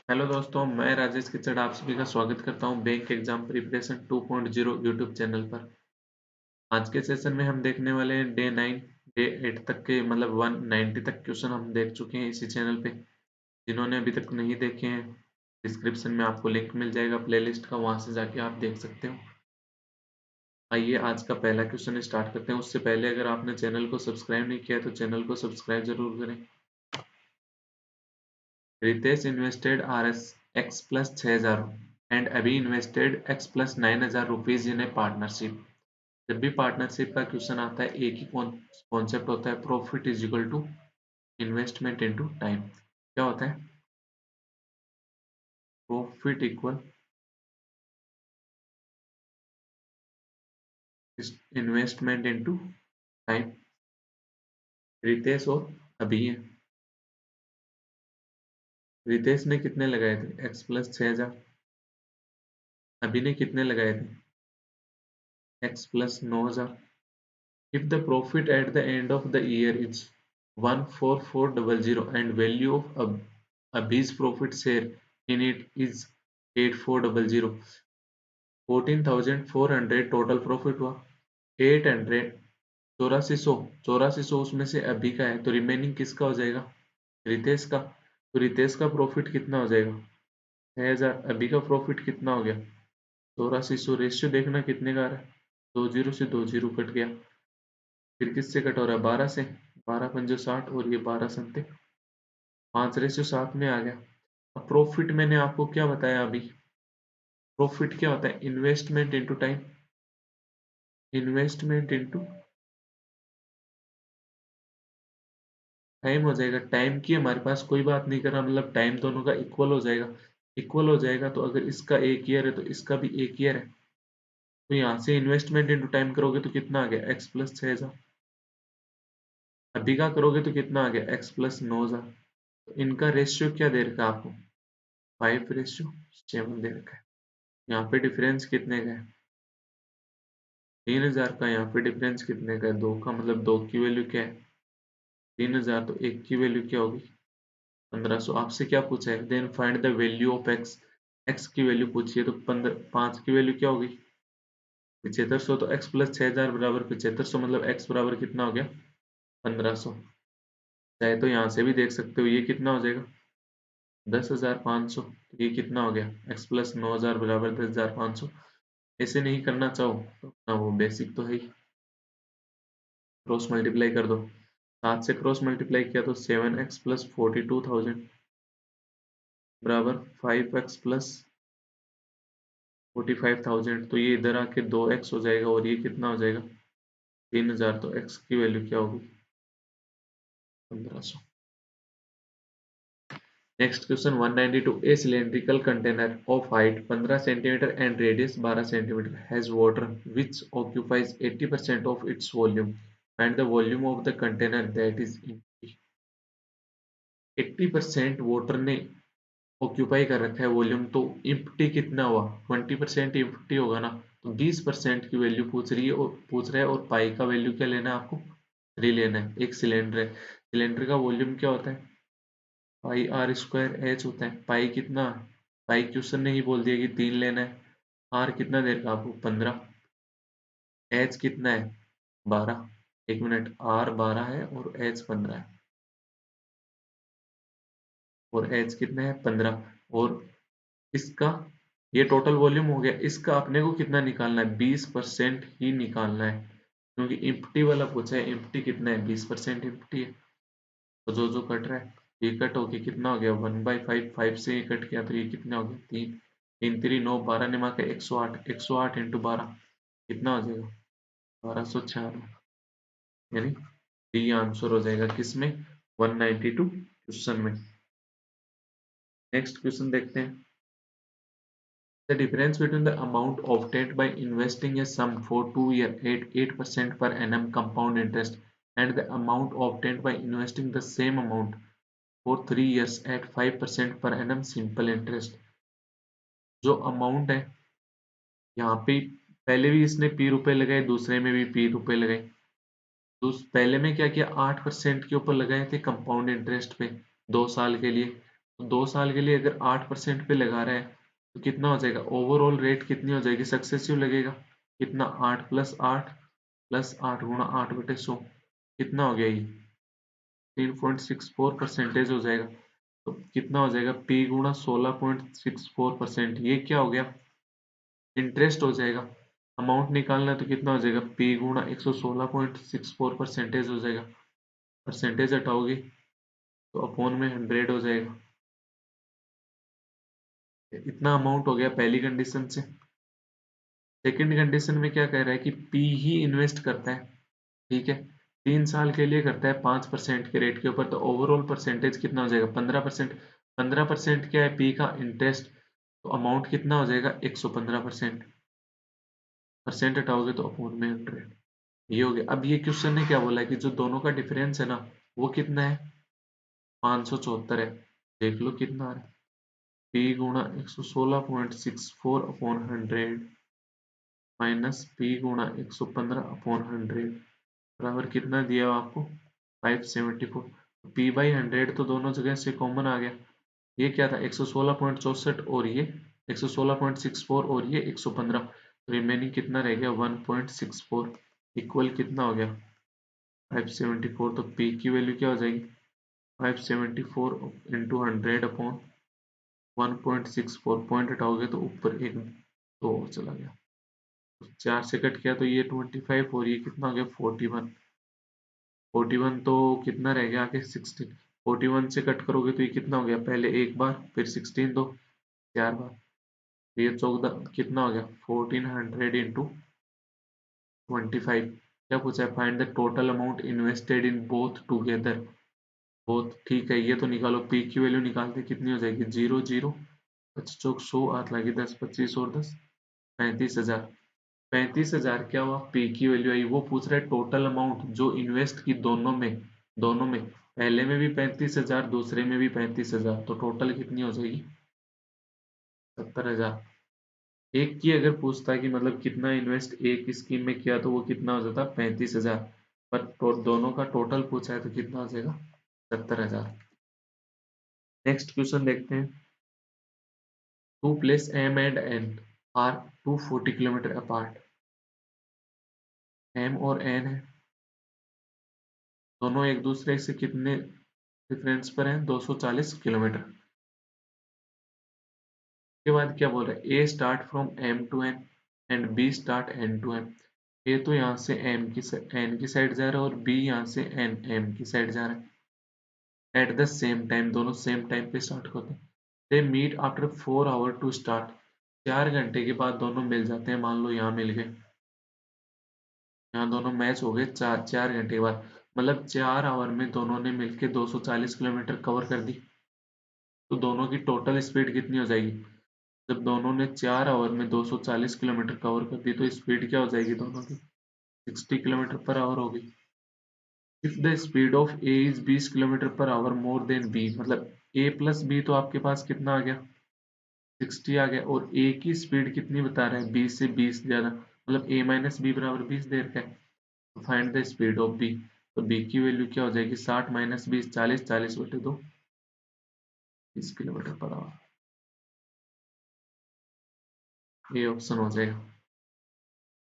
Hello दोस्तों, मैं राजेश किचड़ आप सभी का स्वागत करता हूं bank exam preparation 2.0 YouTube channel पर। आज के सेशन में हम देखने वाले हैं डे 9 डे 8 तक के मतलब 190 तक क्वेश्चन हम देख चुके हैं इसी चैनल पे। जिन्होंने अभी तक नहीं देखे हैं, डिस्क्रिप्शन में आपको लिंक मिल जाएगा प्लेलिस्ट का, वहां से जाके आप देख सकते हो। आइए आज का पहला क्वेश्चन स्टार्ट करते हैं। उससे पहले अगर आपने चैनल को सब्सक्राइब नहीं किया तो चैनल को सब्सक्राइब जरूर करें। Ritesh invested RS X plus 6,000 and अभी invested X plus 9,000 rupees in a partnership. जब भी पार्टनरशिप का क्वेश्चन आता है एक ही कॉन्सेप्ट होता है, profit is equal to investment into time. क्या होता है? Profit equal investment into time. Ritesh और अभी है। रितेश ने कितने लगाए थे? X plus 6,000। अभी ने कितने लगाए थे? X plus 9,000। If the profit at the end of the year is 14400 and value of Abhi's profit share in it is 8400, 14,400 total profit हुआ। 800 चौरासी सौ उसमें से अभी का है, तो रिमेनिंग किसका हो जाएगा? रितेश का। तो रितेश का प्रॉफिट कितना हो जाएगा? 6,000। अभी का प्रॉफिट कितना हो गया? 8400। रेशियो देखना कितने का आ रहा है? 20 से 20 कट गया। फिर किससे कट हो रहा है? 12 से। 12 पंजे 60 और ये 12 सत्ते 5:7 में आ गया। अब प्रॉफिट मैंने आपको क्या बताया अभी? प्रॉफिट क्या होता है? Investment into time. Investment into time हो जाएगा। टाइम की हमारे पास कोई बात नहीं कर रहा, मतलब टाइम दोनों का इक्वल हो जाएगा। इक्वल हो जाएगा तो अगर इसका 1 ईयर है तो इसका भी 1 ईयर है। तो यहाँ से इन्वेस्टमेंट इनटू टाइम करोगे तो कितना आ गया? X plus 6,000। अभी का करोगे तो कितना आ गया? X plus 9,000। तो इनका रेशियो क्या दे रखा है आपको? 5:7 दे रखा है। यहाँ पे डिफरेंस कितने का है? 3,000 का। यहाँ पे डिफरेंस कितने का है? 2 का। मतलब 2 की वैल्यू क्या है? 3,000। तो 1 की वैल्यू क्या होगी? 1500। आपसे क्या पूछा है? Then find the value of x। x की वैल्यू पूछिए तो 5 की वैल्यू क्या होगी? 7500। तो x plus 6,000 बराबर 7500, मतलब x बराबर कितना हो गया? 1500। चाहे तो यहाँ से भी देख सकते हो, ये कितना हो जाएगा? 10,500। तो ये कितना हो गया? x plus 9,000 बराबर 10,500। ऐसे नहीं करना चाहो तो ना, वो बेसिक तो है ही। क्रॉस मल्टीप्लाई कर दो। 7 से क्रॉस मल्टीप्लाई किया तो 7x plus 42,000 बराबर 5x plus 45,000। तो ये इधर आके 2x हो जाएगा और ये कितना हो जाएगा? 3,000। तो x की वैल्यू क्या होगी? 1500। Next question 192। A cylindrical container of height 15 centimetre and radius 12 centimetre has water which occupies 80% of its volume and the volume of the container that is empty. 80% water ने ऑक्यूपाई कर रखा है volume, तो empty कितना हुआ? 20% empty होगा ना। तो 20% की वैल्यू पूछ रहा है और पाई का वैल्यू क्या लेना है आपको? 3 लेना है। एक सिलेंडर है, सिलेंडर का वॉल्यूम क्या होता है? पाई आर स्क्वायर एच होता है। पाई कितना? पाई क्वेश्चन ने ही बोल दिया कि 3 लेना है। आर कितना देगा आपको? 15। एच कितना है? 12। एक मिनट, आर 12 है और एच 15 है। और एच कितना है? 15। और इसका ये टोटल वॉल्यूम हो गया। इसका अपने को कितना निकालना है? 20% ही निकालना है, क्योंकि इम्प्टी वाला पूछा है। इम्प्टी कितना है? 20% इम्प्टी है। तो जो जो कट रहा है ये कट होके कितना हो गया? 1/5। 5 से ये कट किया तो ये कितना हो गया? 3। 3 3 9, 12 निमा के 108। 108 इंटू 12 कितना हो जाएगा? 1296। यानी डी आंसर हो जाएगा किसमें? 192 क्वेश्चन में। नेक्स्ट क्वेश्चन देखते हैं। The difference between the amount obtained by investing a sum for 2 years at 8% per annum compound interest and the amount obtained by investing the same amount for 3 years at 5% per annum simple interest। जो amount है यहाँ पे, पहले भी इसने p रुपए लगाए, दूसरे में भी p रुपए लगाए। तो पहले में क्या किया? 8% के ऊपर लगाए थे कंपाउंड इंटरेस्ट पे 2 साल के लिए। तो 2 साल के लिए अगर 8% पे लगा रहा है तो कितना हो जाएगा, ओवरऑल रेट कितनी हो जाएगी, सक्सेसिव लगेगा। कितना, 8 + 8 + 8 गुणा 8/100 कितना हो गया ये, 3.64% हो जाएगा। तो कितना हो जाएगा, P गुणा 16.64%, ये क्या हो गया, इंटरेस्ट हो जाएगा। अमाउंट निकालना है तो कितना हो जाएगा, P गुणा 116.64% हो जाएगा। परसेंटेज हटाओगे तो अपॉन में 100 हो जाएगा। इतना अमाउंट हो गया पहली कंडीशन से। सेकंड कंडीशन में क्या कह रहा है कि P ही इन्वेस्ट करता है, ठीक है, 3 साल के लिए करता है 5% के रेट के ऊपर, तो ओवरऑल परसेंटेज कितना हो जाएगा, 15%। 15% क्या है, P का इंटरेस्ट, तो अमाउंट कितना हो जाएगा, 115%। परसेंट हटाओगे तो अपॉन में 100, ये हो गया। अब ये क्वेश्चन ने क्या बोला है कि जो दोनों का डिफरेंस है ना वो कितना है, 574 है। देख लो कितना आ रहा है, P गुणा 116.64/100 माइनस P गुणा 115/100 बराबर कितना दिया हुआ आपको, 574। P/100 तो दोनों जगह से कॉमन आ गया। ये क्या था, 116.64 और ये 116.64 और ये 115, रिमेनिंग कितना रह गया, 1.64 इक्वल कितना हो गया, 574। तो P की वैल्यू क्या हो जाएगी, 574 इंटू 100/1.64, पॉइंट हटाओगे तो ऊपर एक दो और चला गया, 4 से कट किया तो ये 25 और ये कितना हो गया, 41। 41 तो कितना रह गया आगे, 16। 41 से कट करोगे तो ये कितना हो गया, पहले एक बार फिर 16 दो 4 बार, तो ये 14 कितना हो गया, 1400 इंटू 25। क्या पूछा है, find the total amount invested in both together. Both, ठीक है, ये तो निकालो, P की वैल्यू निकालते कितनी हो जाएगी, 0 0 25 चौक 100, 8 लगी 10 25 और 10 35,000। 35,000 क्या हुआ, P की वैल्यू आई। वो पूछ रहा है टोटल अमाउंट जो इन्वेस्ट की दोनों में पहले में भी 35,000 दूसरे में भी 35,000, तो टोटल कितनी हो जाएगी, 70,000। एक की अगर पूछता है कि मतलब कितना इन्वेस्ट एक स्कीम में किया तो वो कितना हो जाता, 35,000। पर दोनों का टोटल पूछा है तो कितना हो जाएगा, 70,000। नेक्स्ट क्वेश्चन देखते हैं। Two place M and N are 240 kilometre apart. M और N है, दोनों एक दूसरे से कितने डिफरेंस पर हैं, 240 किलोमीटर। के बाद क्या बोल रहा है, A start from M to N and B start N to M। A तो यहाँ से N की साइड जा रहा है और बी यहाँ से M की साइड जा रहा है। एट द सेम टाइम, दोनों सेम टाइम पे स्टार्ट होते हैं। They meet after 4 hour to start. 4 घंटे के बाद दोनों मिल जाते हैं, मान लो यहाँ मिल गए, यहाँ दोनों मैच हो गए 4 घंटे के बाद, मतलब 4 आवर में दोनों ने मिलके 240 किलोमीटर कवर कर दी। तो दोनों की टोटल स्पीड कितनी हो जाएगी, जब दोनों ने 4 आवर में 240 किलोमीटर कवर कर दी तो स्पीड क्या हो जाएगी दोनों की, 60 किलोमीटर पर आवर होगी। If the speed of A is 20 kilometre per hour more than B, मतलब ए प्लस बी तो आपके पास कितना आ गया, 60 आ गया, और ए की स्पीड कितनी बता रहा है, 20 से 20 ज्यादा, मतलब ए माइनस बी बराबर 20 दे रखा है। तो find the speed of B, तो बी की वैल्यू क्या हो जाएगी, 60 माइनस 20 40, 40/2 20 किलोमीटर पर आवर, ये ऑप्शन हो जाएगा।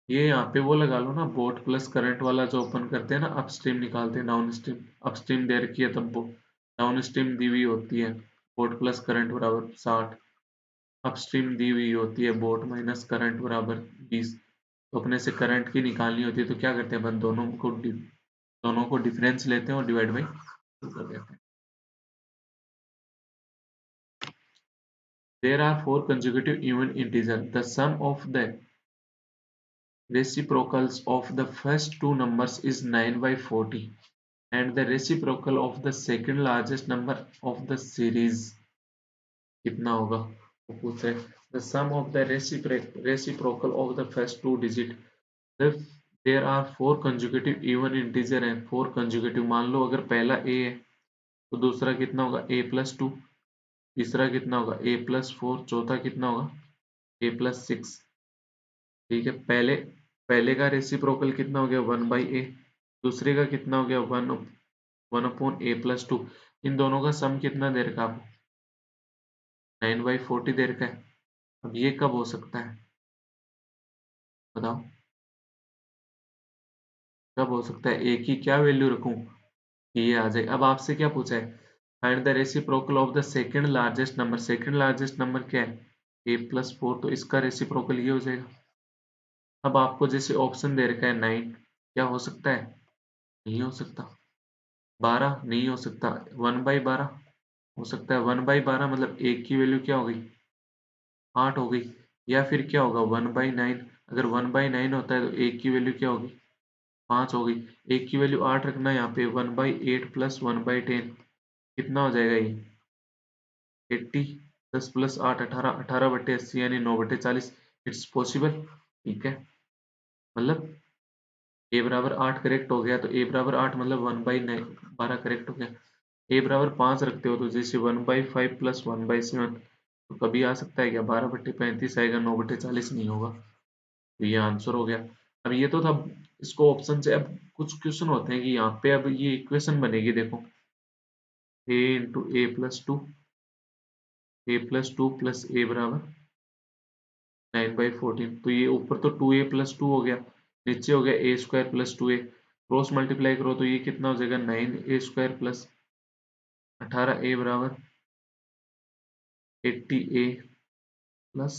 ये यहाँ पे वो लगा लो ना, बोट प्लस करंट वाला जो ओपन करते हैं ना, अपस्ट्रीम निकालते हैं डाउन स्ट्रीम। अपस्ट्रीम दे रखी है तब वो डाउन स्ट्रीम दी हुई होती है, बोट प्लस करंट बराबर 60, अपस्ट्रीम दी हुई होती है बोट माइनस करंट बराबर 20। तो अपने से करंट की निकालनी होती है तो क्या करते हैं अपन, दोनों को डिफरेंस लेते हैं और डिवाइड बाई 2 कर देते हैं। There are 4 consecutive even integers. The sum of the reciprocals of the first two numbers is 9/40 and the reciprocal of the second largest number of the series कितना होगा, वो पूछ रहे हैं। The sum of the reciprocal of the first two digit, if there are 4 consecutive even integer हैं, 4 consecutive, मान लो अगर पहला a है तो दूसरा कितना होगा, a+2, तीसरा कितना होगा, a+4, चौथा कितना होगा, a+6। ठीक है, पहले पहले का रेसिप्रोकल कितना हो गया, 1/a, दूसरे का कितना हो गया, 1/a+2। इन दोनों का सम कितना दे रखा आपको, 9/40 दे रखा है। अब ये कब हो सकता है बताओ, कब हो सकता है? ए की क्या वैल्यू रखूं कि ये आ जाए? अब आपसे क्या पूछा है? Find the reciprocal of the second largest number. Second largest number क्या है? a+4, तो इसका रेसिप्रोकल ये हो जाएगा। अब आपको जैसे ऑप्शन दे रखा है 9, क्या हो सकता है? नहीं हो सकता। 12 नहीं हो सकता। 1/12 हो सकता है। 1/12 मतलब एक की वैल्यू क्या हो गई? 8 हो गई। या फिर क्या होगा? 1/9। अगर 1/9 होता है तो एक की वैल्यू क्या होगी? 5 हो गई। एक की वैल्यू 8 रखना है यहाँ पे। 1/8 प्लस 1/10 कितना हो जाएगा ये? 80। 10 प्लस 8 18, 18/80 यानी 9/40। It's possible. ठीक है, मतलब ए बराबर 8 करेक्ट हो गया, तो ए बराबर 8 मतलब 1/9 12 करेक्ट हो गया। ए बराबर 5 रखते हो तो जैसे 1/5 प्लस 1/7, तो कभी आ सकता है क्या? 12/35 आएगा, 9/40 नहीं होगा। तो ये आंसर हो गया। अब ये तो था इसको ऑप्शन से। अब कुछ क्वेश्चन होते हैं कि यहाँ पे अब ये इक्वेशन बनेगी, देखो a into a+2 plus a बराबर 9/14। तो ये ऊपर तो 2a+2 हो गया, नीचे हो गया a² + 2a। क्रॉस मल्टीप्लाई करो तो ये कितना हो जाएगा? 9a² प्लस 18a बराबर 80a प्लस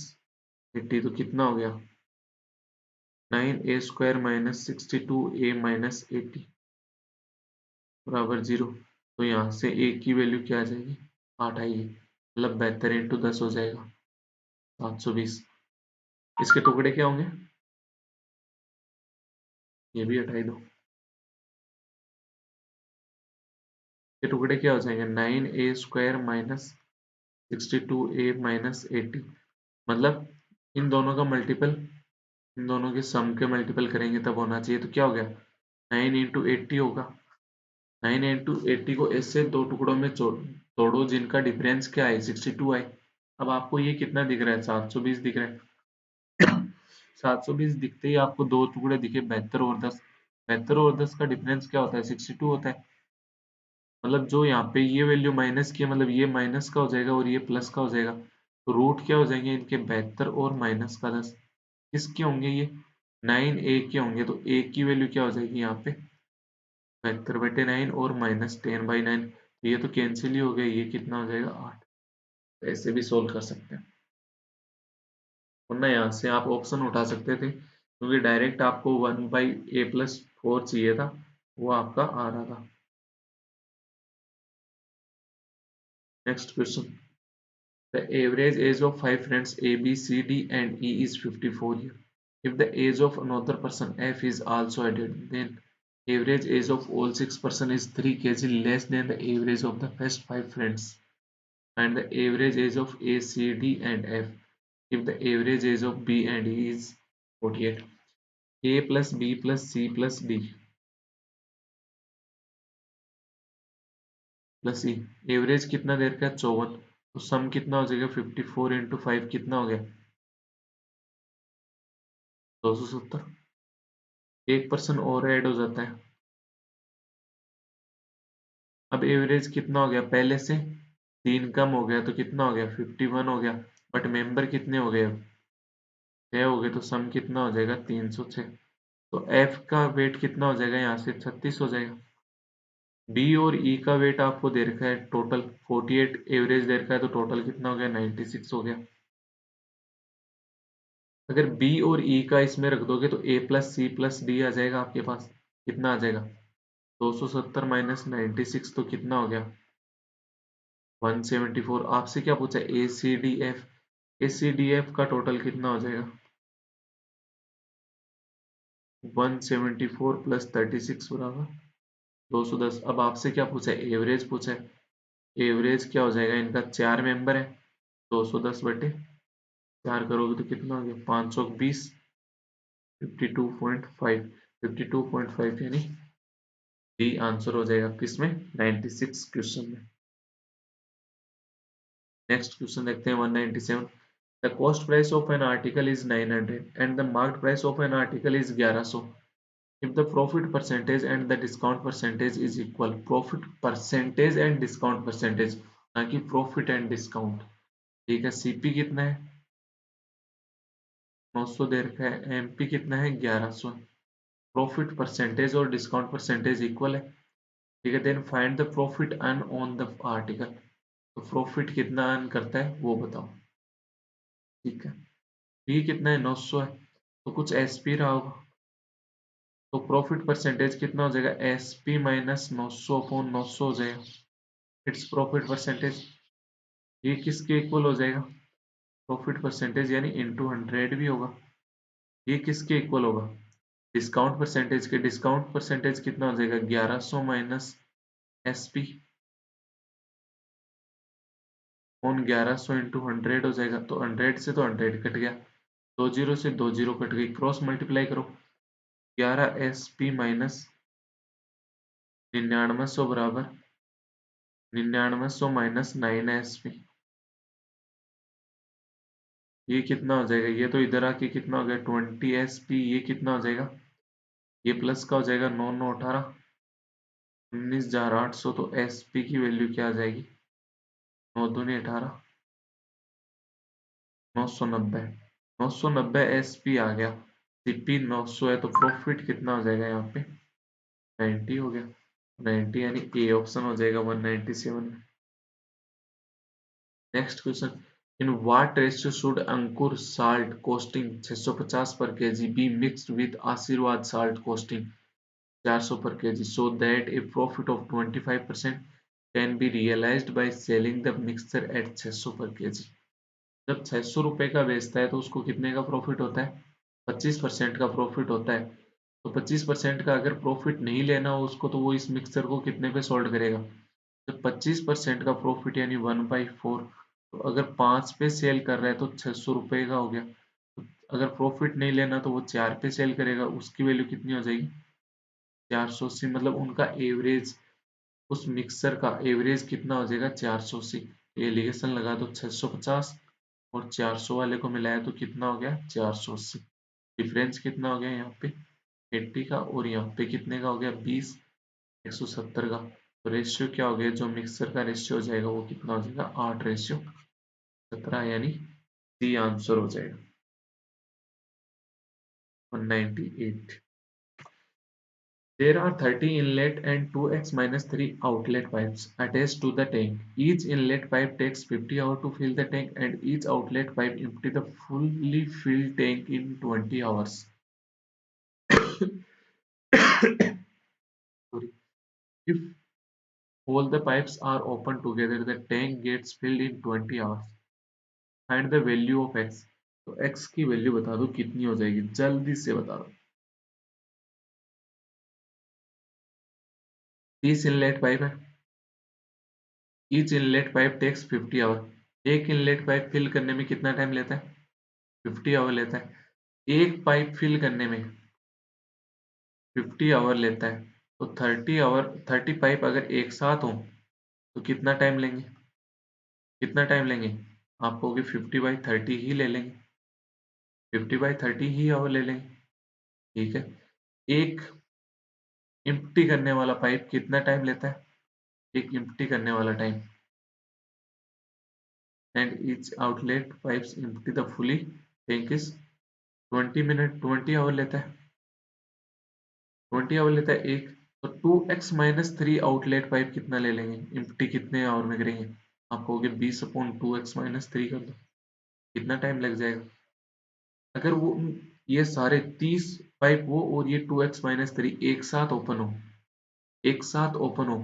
80। तो कितना हो गया? 9a² माइनस 62a माइनस 80 बराबर 0। तो यहाँ से a की वैल्यू क्या आ जाएगी? 8 आएगी। मतलब 72 इंटू 10 हो जाएगा 720। इसके टुकड़े क्या होंगे? ये भी हटाई दो। ये टुकड़े क्या हो जाएंगे? 9a² minus 62a minus 80। मतलब इन दोनों का मल्टीपल, इन दोनों के सम के मल्टीपल करेंगे तब होना चाहिए। तो क्या हो गया? 9 इंटू 80 होगा। 9 इंटू 80 को ऐसे दो टुकड़ों में तोड़ो जिनका डिफरेंस क्या है? 62 आए। अब आपको ये कितना दिख रहा है? 720 दिख रहा है। 720 दिखते ही आपको दो टुकड़े दिखे 72 और 10। 72 और 10 का डिफरेंस क्या होता है? 62 होता है। मतलब जो यहाँ पे ये वैल्यू माइनस की है, मतलब ये माइनस का हो जाएगा और ये प्लस का हो जाएगा। तो रूट क्या हो जाएंगे इनके? 72 और माइनस का 10। किसके होंगे ये? 9a के होंगे। तो a की वैल्यू क्या हो जाएगी यहाँ पे? 72/9 और माइनस 10/9। ये तो कैंसिल ही हो गया। ये कितना हो जाएगा? 8। ऐसे भी सोल्व कर सकते हैं, वरना यहाँ से आप ऑप्शन उठा सकते थे क्योंकि डायरेक्ट आपको 1/a+4 चाहिए था, वो आपका आ रहा था। Next question. The average age of five friends A, B, C, D, and E is 54 years. If the age of another person F is also added, then average age of all six persons is 3 kg less than the average of the first five friends. And the average age of A, C, D, and F. If the average age of B and E is 48. A plus B plus C plus D plus E. Average कितना देर का? 54। तो सम कितना हो जाएगा? 54 into 5 कितना हो गया? 270। एक पर्सन और ऐड हो जाता है। अब एवरेज कितना हो गया? पहले से 3 कम हो गया तो कितना हो गया? 51 हो गया। बट मेंबर कितने हो गए? अब 6 हो गए। तो सम कितना हो जाएगा? 306। तो एफ का वेट कितना हो जाएगा? यहाँ से 36 हो जाएगा। बी और ई का वेट आपको दे रखा है टोटल 48, एवरेज दे रखा है तो टोटल कितना हो गया? 96 हो गया। अगर बी और ई का इसमें रख दोगे तो ए प्लस सी प्लस डी आ जाएगा आपके पास। कितना आ जाएगा? 270 माइनस 96 तो कितना हो गया? 174। आपसे क्या पूछा? ए सी डी एफ। ए सी डी एफ का टोटल कितना हो जाएगा? 174 प्लस 36 बराबर 210। अब आपसे क्या पूछा है? एवरेज पूछा है। एवरेज क्या हो जाएगा? इनका 4 मेंबर है, 210/4 करोगे तो कितना हो गया? 520। 52.5, 52.5 यानी डी आंसर हो जाएगा किसमें? 96 क्वेश्चन में। नेक्स्ट क्वेश्चन देखते हैं 197। The cost price of an article is 900 and the market price of an article is 1100। If the profit percentage and the discount percentage is equal. Profit percentage and discount percentage, ना कि profit and discount. ठीक है, CP कितना है 900 दे रखा है, MP कितना है 1100। प्रॉफिट परसेंटेज और डिस्काउंट परसेंटेज इक्वल है। ठीक है, then find the profit earn on the article. तो प्रॉफिट कितना अर्न करता है वो बताओ। ठीक है, ये कितना है 900 है, तो कुछ एसपी रहा होगा, तो प्रॉफिट परसेंटेज कितना हो जाएगा एसपी माइनस 900 अपॉन 900 हो जाएगा। इट्स प्रॉफिट परसेंटेज, ये किसके इक्वल हो जाएगा, प्रॉफिट परसेंटेज यानी इंटू 100 भी होगा। ये किसके इक्वल होगा, डिस्काउंट परसेंटेज के। डिस्काउंट परसेंटेज कितना हो जाएगा 1100 माइनस एसपी ऑन 1100 इंटू 100 हो जाएगा। तो 100 से तो 100 कट गया, 20 से 20 कट गई, क्रॉस मल्टीप्लाई करो। 11 एसपी माइनस 9900 बराबर 9900 माइनस 9 एसपी। ये कितना हो जाएगा, ये तो इधर आके कितना हो गया 20 एसपी, ये कितना हो जाएगा, ये प्लस का हो जाएगा 9 9 18 19,800। तो एसपी की वैल्यू क्या आ जाएगी 9 दूनी 18 990। 990 एसपी आ गया, सीपी 900 है, तो प्रॉफिट कितना हो जाएगा यहाँ पे 90 हो गया। 90 यानी ए ऑप्शन हो जाएगा 197 में। Next question, in what ratio should Ankur salt costing 650 पर केजी बी मिक्स्ड विद आशीर्वाद salt costing 400 per kg so that a profit of 25% can be realized by selling the mixture at 600 per kg। जब 600 रुपए का बेचता है तो उसको कितने का प्रॉफिट होता है 25% का प्रॉफिट होता है। तो 25% का अगर प्रॉफिट नहीं लेना हो उसको तो वो इस मिक्सचर को कितने पे सोल्ड करेगा, जब 25% का प्रॉफिट यानी 1/4। तो अगर 5 पे सेल कर रहा है तो 600 रुपए का हो गया। तो अगर प्रॉफिट नहीं लेना तो वो 4 पे सेल करेगा, उसकी वैल्यू कितनी हो जाएगी 480। मतलब उनका एवरेज, उस मिक्सर का एवरेज कितना हो जाएगा 480। एलिगेशन लगा दो 650 और 400 वाले को मिलाया तो कितना हो गया 480। डिफरेंस कितना हो गया यहाँ पे 80 का, और यहाँ पे कितने का हो गया 20 170 का। तो रेशियो क्या हो गया, जो मिक्सर का रेशियो हो जाएगा वो कितना हो जाएगा 8:17, यानी सी आंसर हो जाएगा 198। There are 30 inlet and 2x minus 3 outlet pipes attached to the tank. Each inlet pipe takes 50 hours to fill the tank and each outlet pipe empty the fully filled tank in 20 hours. Sorry. If all the pipes are open together, the tank gets filled in 20 hours. Find the value of x. तो x की value बता दो कितनी हो जाएगी, जल्दी से बता दो। 30 इनलेट पाइप है, each inlet pipe takes 50 hour. एक इनलेट पाइप फिल करने में कितना टाइम लेता है 50 आवर लेता है। एक पाइप फिल करने में 50 आवर लेता है, तो 30 आवर 30 पाइप अगर एक साथ हो तो कितना टाइम लेंगे, कितना टाइम लेंगे, आप कहोगे 50/30 ही ले लेंगे, 50/30 ही आवर ले लेंगे। ठीक है, एक इम्प्टी करने वाला पाइप कितना टाइम लेता है, एक इम्प्टी करने वाला time, and each outlet pipes empty the fully tank is 20 minute, 20 hour लेता है, 20 आवर लेता है एक। तो 2x-3 आउटलेट पाइप कितना ले लेंगे, इम्प्टी कितने आवर में करेंगे, आप कहोगे 20/2x-3 कर दो, कितना टाइम लग जाएगा। अगर वो ये सारे 30 पाइप हो और ये 2x-3 एक साथ ओपन हो, एक साथ ओपन हो,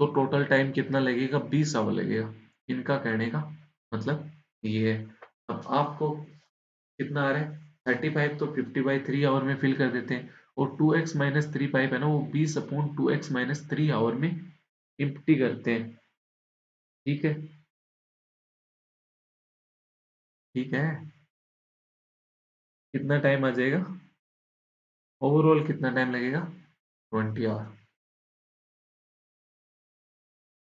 तो टोटल टाइम कितना लगेगा 20 आवर लगेगा। इनका कहने का मतलब ये है। अब आपको कितना आ रहा है 35, तो 50/3 आवर में फिल कर देते हैं, और 2x-3 पाइप है ना वो 20/2x-3 आवर में इम्प्टी करते हैं। ठीक है, ठीक है, कितना टाइम आ जाएगा, ओवरऑल कितना टाइम लगेगा 20 आवर,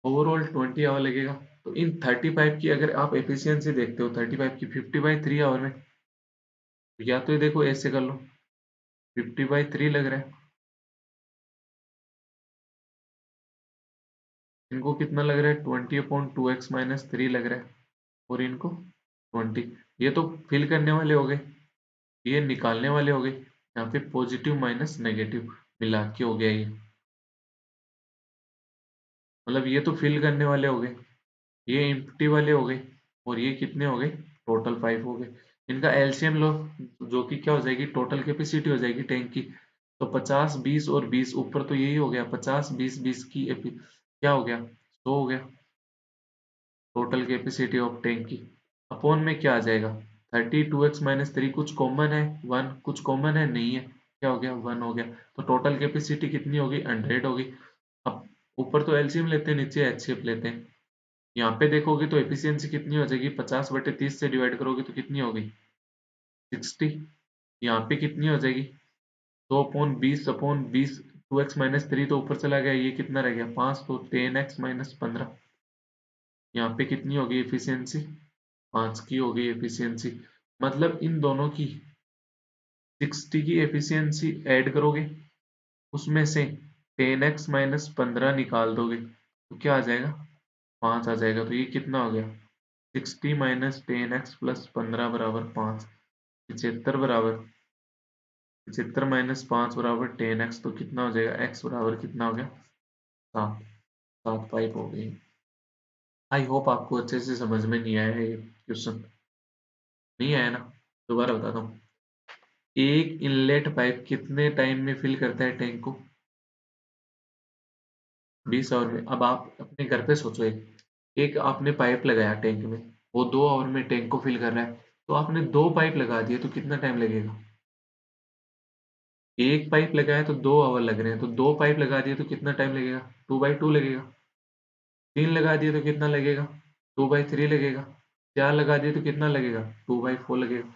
ओवरऑल 20 आवर लगेगा। तो इन 30 पाइप की अगर आप एफिशिएंसी देखते हो 30 पाइप की 50/3 आवर में, तो या तो ये देखो ऐसे कर लो 50/3 लग रहा है, इनको कितना लग रहा है 20/2x-3 लग रहा है, और इनको 20। ये तो फिल करने वाले हो गए, ये निकालने वाले हो गए। यहाँ पे पॉजिटिव माइनस नेगेटिव मिला के हो गया ये, मतलब ये तो फिल करने वाले हो गए, ये एम्प्टी वाले हो गए, और ये कितने हो गए, टोटल 5 हो गए। इनका एलसीएम लो, जो कि क्या हो जाएगी, टोटल कैपेसिटी हो जाएगी टैंक की। तो 50 20 और 20, ऊपर तो यही हो गया 50 20 20 की क्या हो गया, 100 हो गया टोटल कैपेसिटी ऑफ टैंक की। अपॉन में क्या आ जाएगा, 32x-3, कुछ कॉमन है 1, कुछ कॉमन है नहीं है, क्या हो गया 1 हो गया। तो टोटल कैपेसिटी कितनी होगी, 100 होगी। अब ऊपर तो एलसीएम लेते हैं, नीचे एचसीएफ लेते हैं। यहाँ पे देखोगे तो एफिशिएंसी कितनी हो जाएगी, 50/30 से डिवाइड करोगे तो कितनी हो गई, 60। यहाँ पे कितनी हो जाएगी, 2/20/20, 2x-3 तो ऊपर चला गया, ये कितना रह गया 5, तो 10x-15। यहाँ पे कितनी होगी एफिशिएंसी, 5 की होगी एफिशिएंसी। मतलब इन दोनों की 60 की एफिशिएंसी ऐड करोगे, उसमें से 10x-15 निकाल दोगे तो क्या आ जाएगा, 5 आ जाएगा। तो ये कितना हो गया, 60 माइनस 10x प्लस 15 बराबर 5, 75 बराबर 75 माइनस 5 बराबर 10x, तो कितना हो जाएगा, x बराबर कितना हो गया, 7। 7 पाइप हो गई। आई होप आपको अच्छे से समझ में नहीं आया है ये क्वेश्चन, नहीं आया ना, दोबारा बताता हूँ। एक इनलेट पाइप कितने टाइम में फिल करता है टैंक को, 20 आवर में। अब आप अपने घर पे सोचो, एक एक आपने पाइप लगाया टैंक में, वो 2 आवर में टैंक को फिल कर रहा है। तो आपने 2 पाइप लगा दिए तो कितना टाइम लगेगा, एक पाइप लगाया तो 2 आवर लग रहे हैं, तो 2 पाइप लगा दिए तो कितना टाइम लगेगा, 2/2 लगेगा। 3 लगा दिए तो कितना लगेगा, 2/3 लगेगा। 4 लगा दिए तो कितना लगेगा, 2/4 लगेगा।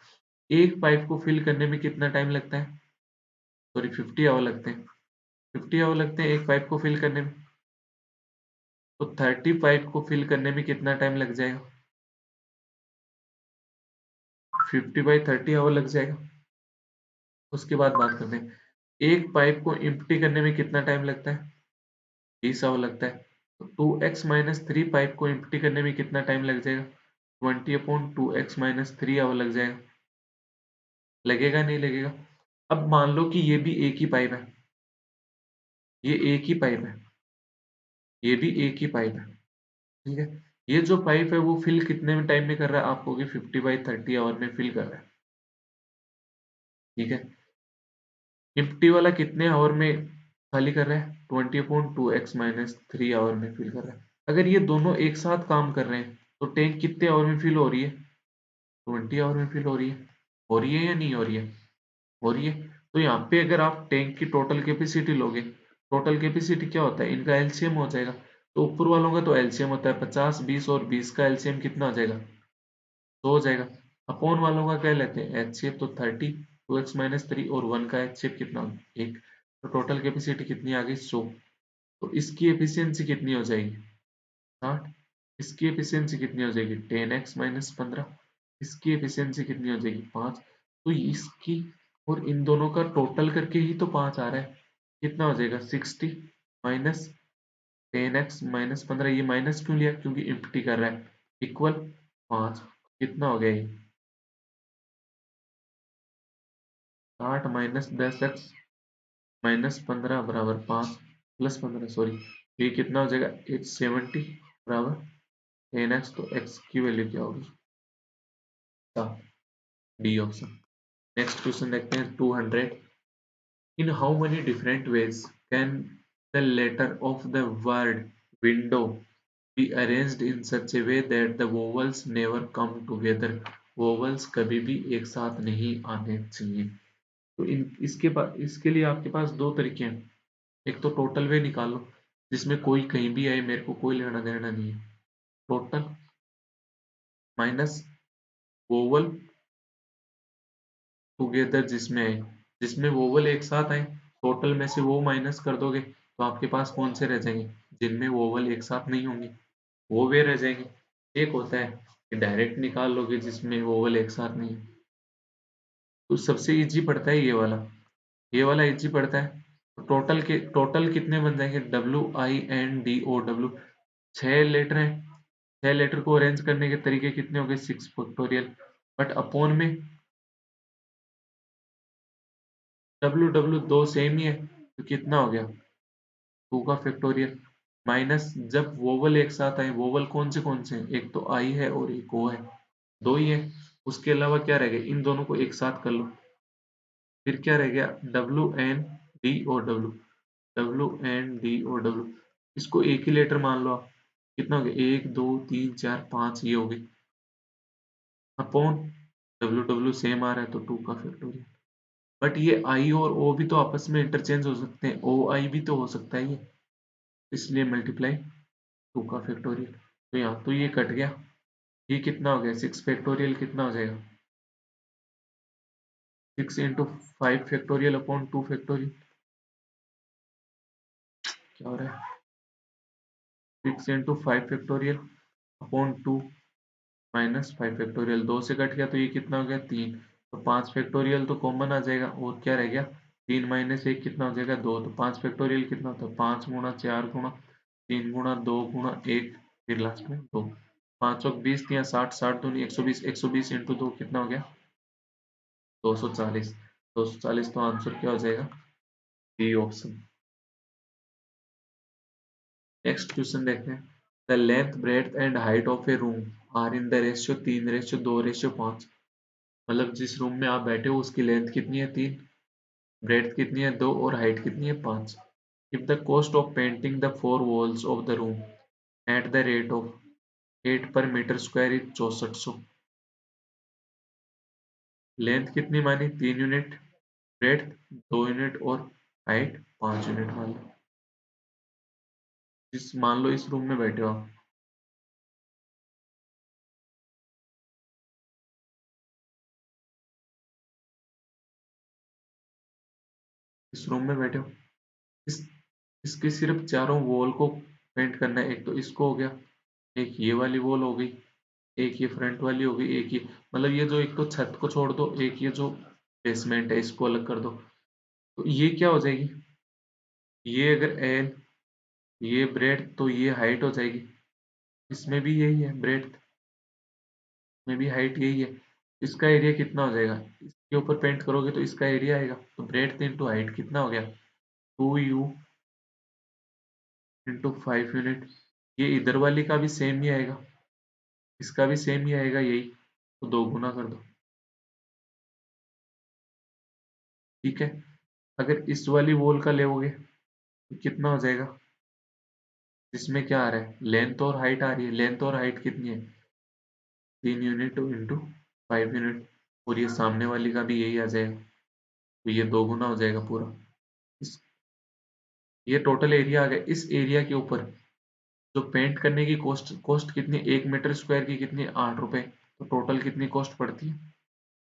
एक पाइप को फिल करने में कितना टाइम लगता है, सॉरी 50 आवर लगते हैं, 50 आवर लगते हैं एक पाइप को फिल करने में। तो 30 पाइप को फिल करने में कितना टाइम लग जाएगा, 50/30 आवर लग जाएगा। उसके बाद बात करते हैं, एक पाइप को एम्प्टी करने में कितना टाइम लगता है, 20 आवर लगता है। तो 2x-3 पाइप को एम्प्टी करने में कितना टाइम लग जाएगा, 20/2x-3 आवर लग जाएगा। लगेगा नहीं लगेगा। अब मान लो कि ये भी एक ही पाइप है, ये एक ही पाइप है, ये भी एक ही पाइप है, ठीक है। ये जो पाइप है वो फिल कितने में टाइम में कर रहा है, आपको 50/30 आवर में फिल कर रहा है, ठीक है। निफ्टी वाला कितने आवर में खाली कर रहा है, 20/2x-3 आवर में फिल कर रहा है। अगर ये दोनों एक साथ काम कर रहे हैं तो टैंक कितने आवर में फिल हो रही है, 20 आवर में फिल हो रही है। हो रही है या नहीं हो रही है, हो रही है। तो यहाँ पे अगर आप टैंक की टोटल कैपेसिटी लोगे, टोटल कैपेसिटी क्या होता है, इनका एलसीएम हो जाएगा। तो ऊपर वालों का तो एलसीएम होता है 50 20, और 20 का एलसीएम कितना हो जाएगा, 100 हो जाएगा। अपॉन वालों का क्या लेते हैं, एचसीएफ, तो 30, 2x-3, और 1 का एचसीएफ कितना, 1। तो टोटल कैपेसिटी कितनी आ गई, 100। तो इसकी एफिशिएंसी कितनी हो जाएगी, 60। इसकी एफिशिएंसी कितनी हो जाएगी, 10x-15। इसकी एफिशिएंसी कितनी हो जाएगी, 5। तो इसकी और इन दोनों का टोटल करके ही तो 5 आ रहा है। कितना हो जाएगा, 60 माइनस 10x-15। ये माइनस क्यों लिया, क्योंकि इम्प्टी कर रहा है, इक्वल 5। कितना हो गया ये, 60 माइनस 10x-15 बराबर 5, प्लस 15 सॉरी, ये कितना हो जाएगा 870 बराबर 10x। तो x की वैल्यू क्या होगी, डी ऑप्शन। नेक्स्ट क्वेश्चन देखते हैं 200। In how many different ways can the letter of the word window be arranged in such a way that the vowels never come together? vowels कभी भी एक साथ नहीं आने चाहिए। तो इन इसके लिए आपके पास दो तरीके हैं। एक तो टोटल वे निकालो, जिसमें कोई कहीं भी आए मेरे को कोई लेना देना नहीं है। टोटल माइनस वोवल टुगेदर, जिसमें आए, जिसमें वोवल एक साथ आए, टोटल में से वो माइनस कर दोगे तो आपके पास कौन से रह जाएंगे, जिनमें वोवल एक साथ नहीं होंगे, वो वे रह जाएंगे। एक होता है कि डायरेक्ट निकाल लोगे जिसमें वोवल एक साथ नहीं है, तो सबसे इजी पड़ता है ये वाला इजी पड़ता है। तो टोटल कितने बन जाएंगे, WINDOW, 6 लेटर हैं, 6 लेटर को अरेंज करने के तरीके कितने हो गए 6 फैक्टोरियल, बट अपॉन में डब्ल्यू डब्ल्यू दो सेम ही है तो कितना हो गया 2 का फैक्टोरियल, माइनस जब वोवल एक साथ आए, वोवल कौन से हैं, एक तो आई है और एक ओ है, दो ही है, उसके अलावा क्या रह गया, इन दोनों को एक साथ कर लो, फिर क्या रह गया W N D O W, W N D O W, इसको एक ही लेटर मान लो आप, कितना हो गया 1 2 3 4 5, ये हो गई, अपॉन डब्ल्यू डब्ल्यू सेम आ रहा है तो 2 का फैक्टोरियल, बट ये आई और ओ भी तो आपस में इंटरचेंज हो सकते हैं, ओ आई भी तो हो सकता है ये, इसलिए मल्टीप्लाई 2 का फैक्टोरियल, तो यहाँ तो ये कट गया, ये कितना हो गया 6 फैक्टोरियल, कितना हो जाएगा 6 इंटू 5 फैक्टोरियल अपॉन 2 फैक्टोरियल, क्या हो रहा है 6 into 5 factorial upon 2 minus 5 factorial, 2 से कट गया तो ये कितना हो गया 3, तो 5 फैक्टोरियल तो कॉमन आ जाएगा, और क्या रह गया 3 माइनस 1 कितना हो जाएगा 2, तो 5 फैक्टोरियल कितना होता है 5 गुणा 4 गुणा 3 गुणा 2 गुणा 1, फिर लास्ट में 2, 5 और 20 या 60, 60 दूनी 120, 120 इंटू 2 कितना हो गया 240, 240, तो आंसर क्या हो जाएगा डी ऑप्शन। नेक्स्ट क्वेश्चन देखते हैं, the length breadth and height of a room are in the ratio 3:2:5, मतलब जिस रूम में आप बैठे हो उसकी लेंथ कितनी है 3, ब्रेड्थ कितनी है 2 और हाइट कितनी है 5, if the cost of painting the 4 walls of the room at the rate of 8 पर मीटर स्क्वायर इज 6400, लेंथ कितनी मानी 3 यूनिट, ब्रेड्थ 2 यूनिट और हाइट 5 यूनिट मान लो, जिस मान लो इस रूम में बैठे हो आप, इस रूम में बैठे हो, इस इसके सिर्फ चारों वॉल को पेंट करना है, एक तो इसको हो गया, एक ये वाली वॉल हो गई, एक ये फ्रंट वाली हो गई, एक ये, मतलब ये जो एक तो छत को छोड़ दो, एक ये जो बेसमेंट है इसको अलग कर दो, तो ये क्या हो जाएगी, ये अगर एल, ये ब्रेड तो ये हाइट हो जाएगी, इसमें भी यही है ब्रेड में भी हाइट यही है, इसका एरिया कितना हो जाएगा, इसके ऊपर पेंट करोगे तो इसका एरिया आएगा, तो ब्रेड इंटू हाइट कितना हो गया 2u इंटू 5 यूनिट, ये इधर वाली का भी सेम ही आएगा, इसका भी सेम ही आएगा यही, तो 2 गुना कर दो, ठीक है, अगर इस वाली वॉल का लेोगे तो कितना हो जाएगा, इसमें क्या आ रहा है लेंथ और हाइट आ रही है, लेंथ और हाइट कितनी है 3 यूनिट इंटू 5 यूनिट, और ये सामने वाली का भी यही आ जाएगा, तो ये 2 गुना हो जाएगा पूरा, इस ये टोटल एरिया आ गया, इस एरिया के ऊपर जो पेंट करने की कॉस्ट, कॉस्ट कितनी 1 मीटर स्क्वायर की कितनी 8 रुपए, तो टोटल कितनी कॉस्ट पड़ती है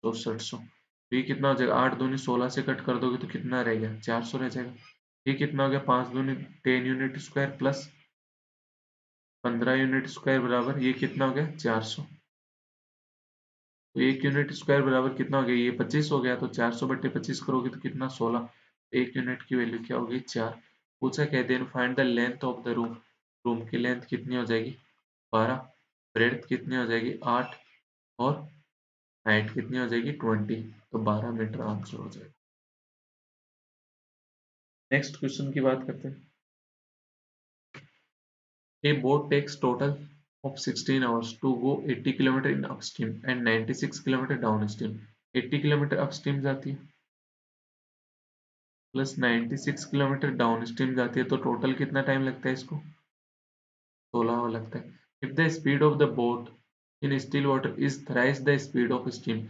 6400, तो ये कितना हो जाएगा 8 दूनी 16 से कट कर दोगे तो कितना रह गया 400 रह जाएगा, ये कितना हो गया 5 दूनी 10 unit square plus 15 unit square बराबर ये कितना हो गया 400, तो 1 यूनिट स्क्वायर बराबर कितना हो गया ये 25 हो गया, तो 400/25 करोगे तो कितना 16, 1 यूनिट की वैल्यू क्या होगी 4, पूछा कहते हैं find the length of the room, room की लेंथ कितनी हो जाएगी 12, ब्रेड्थ कितनी हो जाएगी 8 और हाइट कितनी हो जाएगी 20, तो 12 मीटर आंसर हो जाएगा। नेक्स्ट क्वेश्चन की बात करते हैं, a boat takes total of 16 hours to go 80 kilometre in upstream and 96 kilometre downstream, 80 kilometre upstream जाती है प्लस 96 किलोमीटर डाउनस्ट्रीम जाती है, तो टोटल कितना टाइम लगता है इसको 16 आवर लगता है, if the speed of the boat in still water is thrice the speed of steam,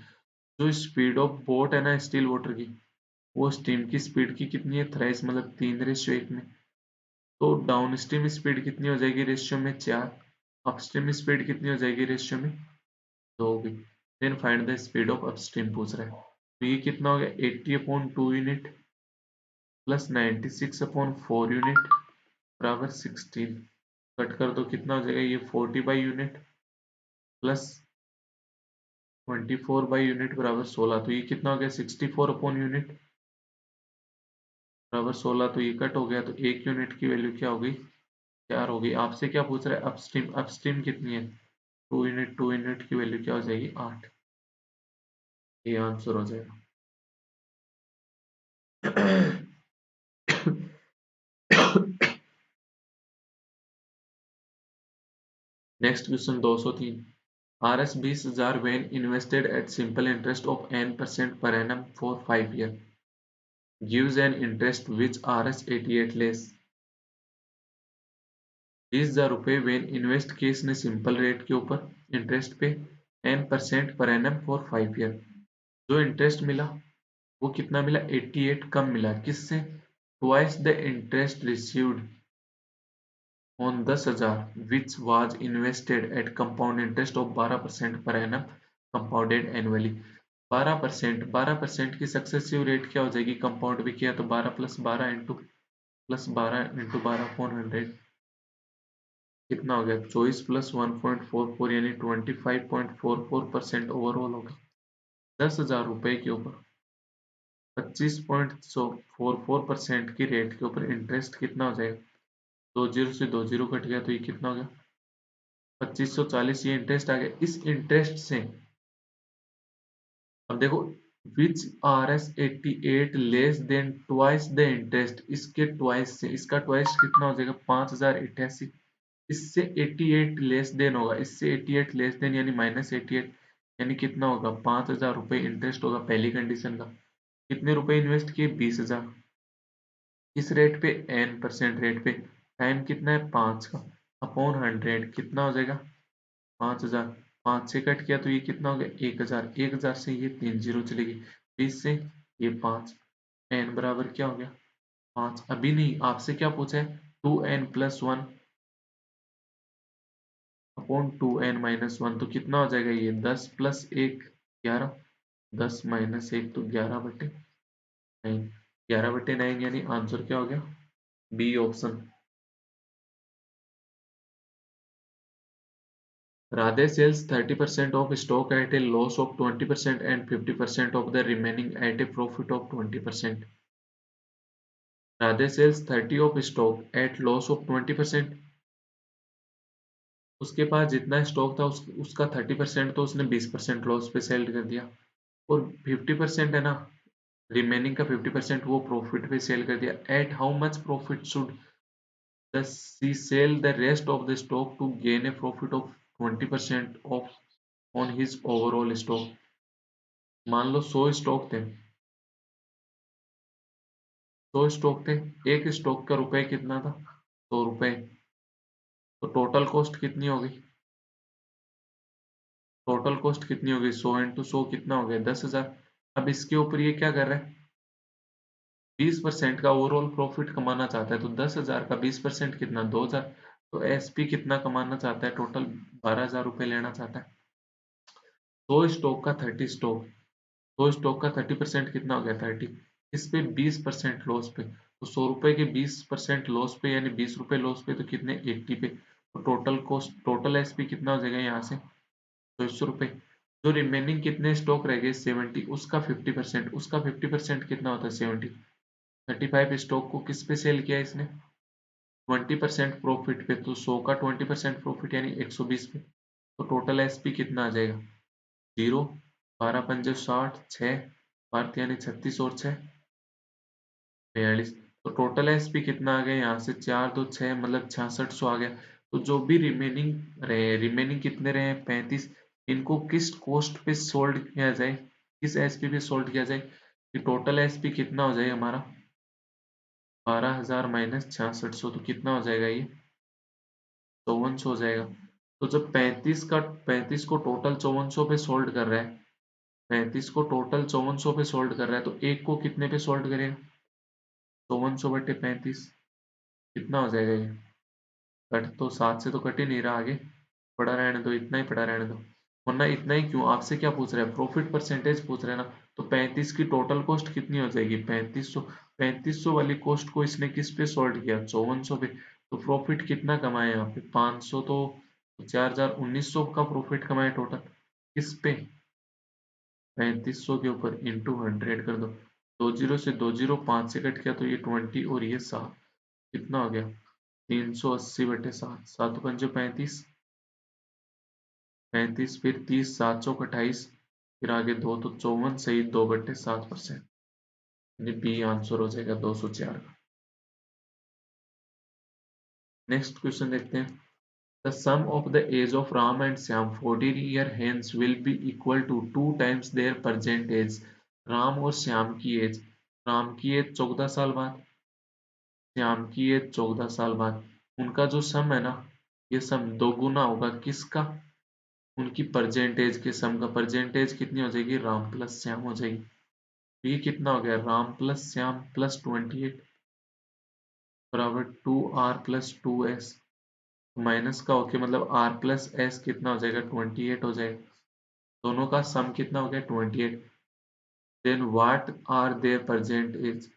जो स्पीड ऑफ बोट है ना स्टिल वाटर की, वो स्टीम की स्पीड की कितनी है थ्राइस, मतलब 3:1 में, तो डाउन स्ट्रीम स्पीड कितनी हो जाएगी रेशियो में 4, अपस्ट्रीम स्पीड कितनी हो जाएगी रेशियो में 2 होगी, then find the speed of upstream पूछ रहा है, तो ये कितना हो गया 80/2 यूनिट प्लस 96/4 यूनिट बराबर 16, कट कर दो कितना हो जाएगा ये 40/यूनिट प्लस 24/यूनिट बराबर 16, तो ये कितना हो गया 64/यूनिट बराबर 16, तो ये कट हो गया, तो 1 यूनिट की वैल्यू क्या हो गई 4 हो गई। आपसे क्या पूछ रहा है? अपस्ट्रीम। अपस्ट्रीम कितनी है? 2 यूनिट। 2 यूनिट की वैल्यू क्या हो जाएगी? 8। ये आंसर हो जाएगा। Next question 203। RS 20,000 when invested at simple interest of n% per annum for 5 years gives an interest which RS 88 less। 20,000 रुपए वेन इन्वेस्ट किए इसने सिंपल रेट के ऊपर इंटरेस्ट पे n% per annum for 5 year. जो interest मिला वो कितना मिला? 88 कम मिला। किससे? Twice the interest received on 10,000 which was invested at compound interest of 12% per annum compounded annually. 12% की सक्सेसिव रेट क्या हो जाएगी? कंपाउंड भी किया तो 12 + 12 इंटू +12 × 12/100 कितना हो गया? 24 + 1.44 यानी 25.44% ओवरऑल होगा। 10,000 रुपए के ऊपर 25.44% की रेट के ऊपर इंटरेस्ट कितना हो जाएगा? 20 से 20 कट गया तो ये कितना हो गया? 2540। ये इंटरेस्ट आ गया। इस इंटरेस्ट से अब देखो, विच RS 88 less than twice the interest. इसके ट्वाइस से इसका ट्वाइस कितना हो जाएगा? 5088। इससे 88 लेस देन होगा। इससे 88 लेस देन यानी -88 यानी कितना होगा? 5,000 रुपए इंटरेस्ट होगा पहली कंडीशन का। कितने रुपए इन्वेस्ट किए? 20,000। किस रेट पे? n% रेट पे। टाइम कितना है? 5 का। अपॉन 100 कितना हो जाएगा? 5,000। 5 से कट किया तो ये कितना हो गया? 1,000। 1,000 से ये 3 जीरो चलेगी। 20 से ये 5। n बराबर क्या हो गया? 5। अभी नहीं, आपसे क्या पूछा है? 2n+1 अपॉन 2n-1 तो कितना हो जाएगा? ये 10 + 1 11। 10 - 1 तो 11/9। 11/9 यानी आंसर क्या हो गया? B option. Radhe sells 30% of stock at a loss of 20% and 50% of the remaining at a profit of 20%. Radhe sells 30 of stock at loss of 20%। उसके पास जितना स्टॉक था उसका 30% तो उसने 20% लॉस पे सेल कर दिया, और 50% है ना, रिमेनिंग का 50% वो प्रॉफिट पे सेल कर दिया। At how much profit should she sell the rest of the stock to gain a profit of 20% of on his overall stock. मान लो 100 स्टॉक थे। 100 स्टॉक थे। एक स्टॉक का रुपए कितना था? 100 रुपए। तो टोटल कॉस्ट कितनी हो गई? टोटल कॉस्ट कितनी हो गई? 100 × 100 कितना हो गया? 10,000। अब इसके ऊपर ये क्या कर रहा है? 20% का ओवरऑल प्रॉफिट कमाना चाहता है। तो 10,000 का 20% कितना? 2,000। तो एसपी कितना कमाना चाहता है? टोटल 12,000 रुपए लेना चाहता है। 100 स्टॉक का 30 स्टॉक 100 स्टॉक का 30% कितना हो गया? 30। इस पे 20% लॉस पे, तो 100 रुपए के 20% लॉस पे यानी 20 रुपए लॉस पे तो कितने? 80 पे। तो टोटल कॉस्ट, टोटल एसपी कितना हो जाएगा यहाँ से? 200 रुपए। जो रिमेनिंग कितने स्टॉक रह गए? 70। उसका 50%, उसका 50% कितना होता है? 70। 35 स्टॉक को किस पे सेल किया इसने? 20% प्रॉफिट पे। तो 100 का 20% प्रॉफिट यानी 120 पे। तो टोटल एसपी कितना आ जाएगा? 0। 12×5 = 60। 6 भारत यानी 36 और 6 42। तो टोटल एसपी कितना आ गया? यहाँ से 4 2 6 मतलब 6600 आ गया। तो जो भी रिमेनिंग रहे, रिमेनिंग कितने रहे? 35। इनको किस कॉस्ट पे सोल्ड किया जाए? किस एसपी पे सोल्ड किया जाए कि टोटल एसपी कितना हो जाए हमारा? 12,000 - 6600 तो कितना हो जाएगा? ये 5400 हो जाएगा। तो जब 35 को टोटल 5400 पे सोल्ड कर रहा है, 35 को टोटल 5400 पे सोल्ड कर रहा है, तो एक को कितने पे सोल्ड करेगा? 5400/35 कितना हो जाएगा? ये कट तो 7 से तो कट ही नहीं रहा। आगे पड़ा रहने दो, इतना ही पड़ा रहने दो। वरना इतना ही क्यों? आपसे क्या पूछ रहा है? प्रॉफिट परसेंटेज पूछ रहा है ना। तो 35 की टोटल कॉस्ट कितनी हो जाएगी? 3500। 3500 वाली कॉस्ट को इसने किस पे सोल्ड किया? 5400 पे। तो प्रॉफिट कितना कमाया यहाँ पे? 500। तो 4,000 1900 का प्रॉफिट कमाया टोटल। किस पे? 3500 के ऊपर इंटू 100 कर दो। 20 से 20 5 से कट गया तो ये 20 और ये 7 कितना हो गया? 380/7, 7×5 = 35, फिर 30, 7/28, फिर आगे 2 तो 54 सही 2/7%। बी आंसर हो जाएगा 204 का। नेक्स्ट क्वेश्चन देखते हैं। The sum of the age of Ram and Shyam 14 year hence will be equal to 2 times their present age. Ram और श्याम की एज, राम की एज 14 साल बाद, श्याम की एज 14 साल बाद, उनका जो सम है ना, ये सम दोगुना होगा किसका, उनकी परसेंटेज के सम का। परसेंटेज कितनी हो जाएगी, राम प्लस श्याम हो जाएगी। तो ये कितना हो गया, राम प्लस श्याम प्लस 28 बराबर 2r+2s, माइनस का होके मतलब r प्लस एस कितना हो जाएगा, 28 हो जाएगा। दोनों का सम कितना हो गया, 28। Then what are their present age,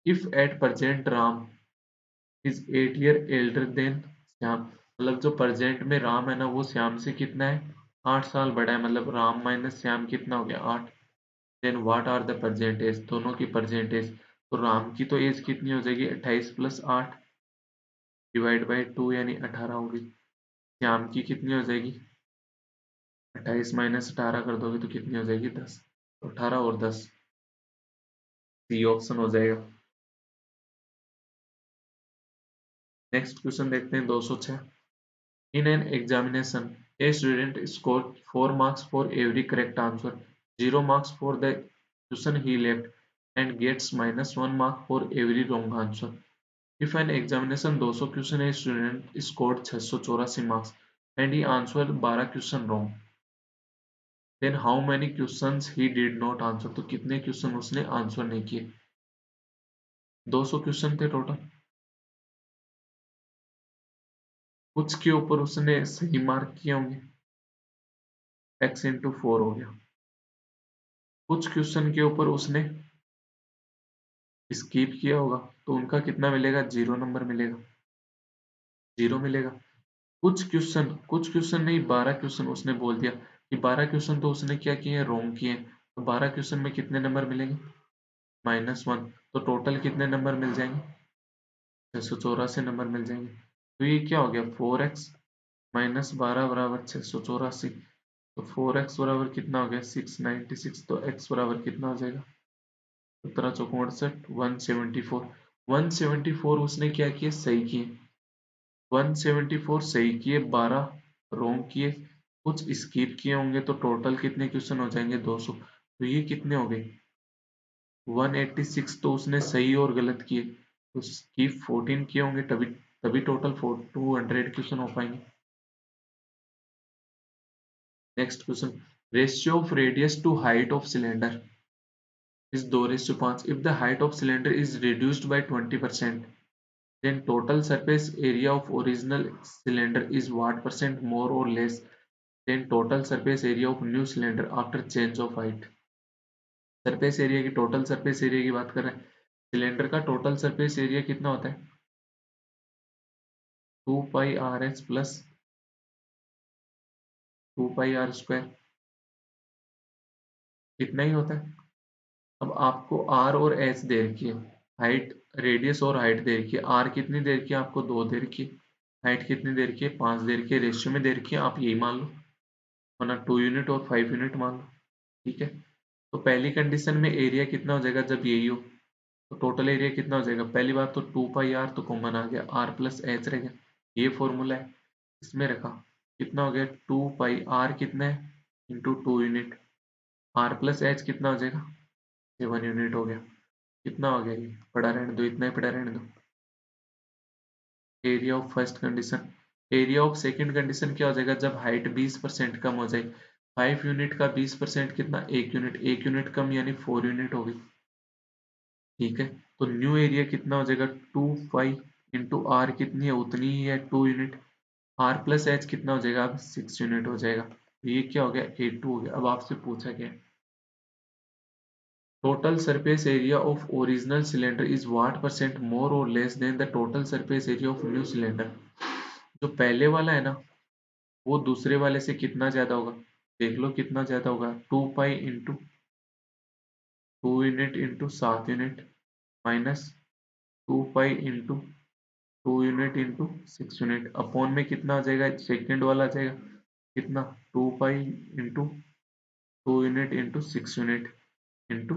if at present Ram is 8 year elder than Shyam, मतलब जो प्रेजेंट में राम है ना, वो श्याम से कितना है, 8 साल बड़ा है, मतलब राम माइनस श्याम कितना हो गया, 8। Then what are the present age, दोनों की प्रेजेंट एज, तो राम की तो एज कितनी हो जाएगी, 28 + 8 डिवाइड बाई 2 यानी 18 होगी। श्याम की कितनी हो जाएगी, 28 - 18 कर दोगे तो कितनी हो जाएगी, 10। 18 और 10, सी ऑप्शन हो जाएगा। नेक्स्ट क्वेश्चन देखते हैं 206। In an examination a student score 4 marks for every correct answer, 0 marks for the question he left, and gets -1 mark for every wrong answer. If an examination 200 question a student scored 684 marks and he answered 12 question wrong, then how many questions he did not answer, तो कितने question उसने answer नहीं किए। 200 question थे total, कुछ के ऊपर उसने सही मार्क किए होंगे, x × 4 हो गया। कुछ क्वेश्चन के ऊपर उसने स्किप किया होगा, तो उनका कितना मिलेगा, 0 नंबर मिलेगा, 0 मिलेगा। कुछ क्वेश्चन नहीं, 12 क्वेश्चन उसने बोल दिया कि 12 क्वेश्चन तो उसने क्या किए हैं, रॉन्ग किए हैं, तो 12 क्वेश्चन में कितने नंबर मिलेंगे, -1, तो टोटल कितने नंबर मिल जाएंगे, 684 नंबर मिल जाएंगे। तो ये क्या हो गया, 4x - 12 बराबर 684, तो 4x बराबर कितना हो गया, 696, तो x बराबर कितना हो जाएगा, 17×4 = 174। 174 उसने क्या किए, सही किए, 174 सही किए, 12 रॉन्ग किए, कुछ स्किप किए होंगे, तो टोटल कितने क्वेश्चन हो जाएंगे, 200। तो ये कितने हो गए, 186 तो उसने सही और गलत किए, तो स्किप 14 किए होंगे, तभी तभी टोटल 200 क्वेश्चन हो पाएंगे। Next question, ratio of radius to height of cylinder is 2:5. If the height of cylinder is reduced by 20%, then total surface area of original cylinder is what percent more or less than total surface area of new cylinder after change of height. Surface area की, total surface area की बात कर रहे हैं। Cylinder का total surface area कितना होता है, 2πr(h) + 2πr², इतना ही होता है। अब आपको आर और एच दे रखी है, हाइट, रेडियस और हाइट दे रखी है। आर कितनी दे रखी है आपको, 2 दे रखी है। हाइट कितनी दे रखी है, 5 दे रखी है। रेशियो में दे रखी है, आप यही मान लो, वरना 2 यूनिट और 5 यूनिट मान लो, ठीक है। तो पहली कंडीशन में एरिया कितना हो जाएगा, जब यही हो तो टोटल एरिया कितना हो जाएगा। पहली बात तो 2πr तो कॉमन आ गया, r + h रह गया, ये फॉर्मूला है, इसमें रखा, कितना हो गया, 2πr कितना है, इंटू 2 यूनिट, r + h कितना हो जाएगा, 7 यूनिट हो गया। कितना हो गया, ये पड़ा रहने दो, इतना ही पड़ा रहने दो। Area of first condition, area of second condition क्या हो जाएगा, जब हाइट 20% कम हो जाए। 5 यूनिट का 20% कितना, 1 यूनिट, 1 यूनिट कम यानी 4 यूनिट हो गई, ठीक है। तो न्यू एरिया कितना हो जाएगा, 2π इंटू आर कितनी है, उतनी ही है, 2 यूनिट, r + h कितना हो जाएगा, अब 6 यूनिट हो जाएगा। तो ये क्या हो गया, 82 हो गया। अब आपसे पूछा गया, total surface area of original cylinder is what percent more or less than the total surface area of new cylinder। जो पहले वाला है ना, वो दूसरे वाले से कितना ज्यादा होगा, देख लो कितना ज्यादा होगा, 2π into 2 unit into 7 unit minus 2π into 2 unit into 6 unit upon में कितना आ जाएगा, सेकेंड वाला आ जाएगा कितना 2 pi into 2 unit into 6 unit into